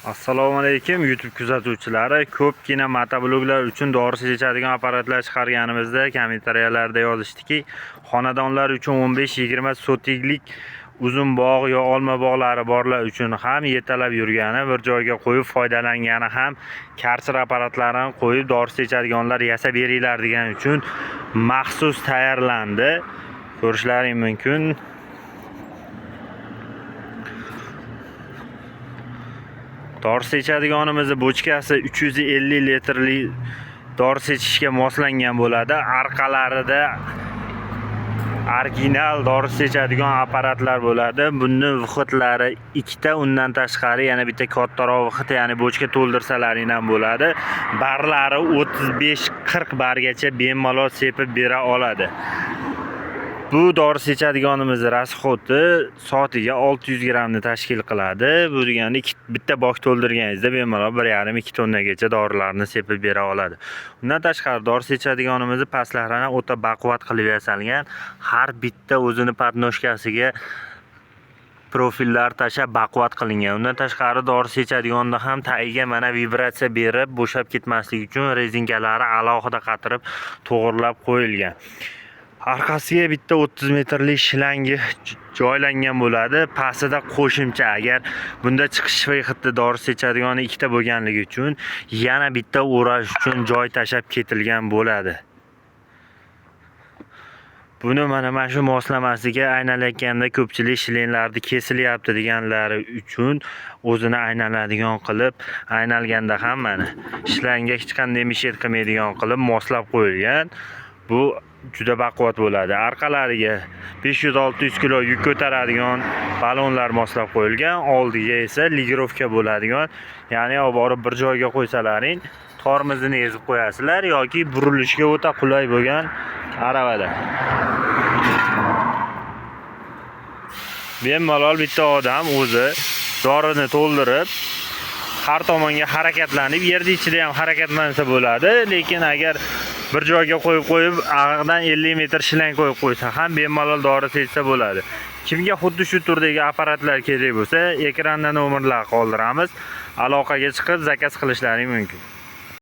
Assalomu alaykum YouTube kuzatuvchilari. Ko'pgina motobloglar uchun dori chechadigan apparatlar chiqarganimizda kommentariyalarda yozishdiki, xonadonlar uchun 15-20 sotiklik uzun bog' yo olma bog'lari borlar uchun ham yetalab yurgani, bir joyga qo'yib foydalangani ham karcher apparatlarini qo'yib dori chechadiganlar yasab beringlar degan uchun maxsus tayyorlandi. Ko'rishlaring mumkin. Dori sechadiganimizni bochkasi 350 litrli dori sechishga moslangan bo'ladi. Orqalarida original dori sechadigan apparatlar bo'ladi. Bunning vixotlari ikkita, undan tashqari yana bitta kattaroq vixot, ya'ni bochka to'ldirsalaring ham bo'ladi. Barlari 35-40 bargacha bemalol sepib bera oladi. Bu dori sechadiganimiz rasxodi soatiga 600 grammni tashkil qiladi. Bu degani bitta bog' to'ldirganingizda bemalol 1,5-2 tonnagacha dorilarni sepib bera oladi. Undan tashqari dori sechadiganimiz pastlarini o'ta baquvvat qilib yasalgan. Har bitta o'zini patnoshkasiga profillar tashab baquvvat qilingan. Undan tashqari dori sechadiganda ham tagiga mana vibratsiya berib bo'shab ketmasligi uchun rezinkalari alohida qatirib to'g'rilab qo'yilgan. Orqasiga bitta 30 metrlik shlangi joylangan bo'ladi. Pastida qo'shimcha, agar bunda chiqish vixoti dori sechadigani ikkita bo'lganligi uchun yana bitta o'rash uchun joy tashab ketilgan bo'ladi. Buni mana shu moslamasiga aylanayotganda ko'pchilik shlenlarni kesilyapti deganlari uchun o'zini aylanadigan qilib, aynalganda ham mana shlanga hech qanday mishet qilmaydigan qilib moslab qo'yilgan. Bu juda baquvvat bo'ladi. Orqalariga 500-600 kilo yuk ko'taradigan balonlar moslab qo'yilgan. Oldiga esa ligirovka bo'ladigan, ya'ni olib borib bir joyga qo'ysalaring, tormozini ezib qo'yasizlar yoki burilishga o'ta qulay bo'lgan aravada. Bemalol bitta odam o'zi dorini to'ldirib har tomonga harakatlanib, yerda ichida ham harakatlansa bo'ladi, lekin agar bir joyga qo'yib ag'dan 50 metr shlang qo'yib qo'ysa ham bemalol dori sechsa bo'ladi. Kimga xuddi shu turdagi apparatlar kerak bo'lsa, ekranda nomerlar qoldiramiz. Aloqaga chiqib zakaz qilishlaring mumkin.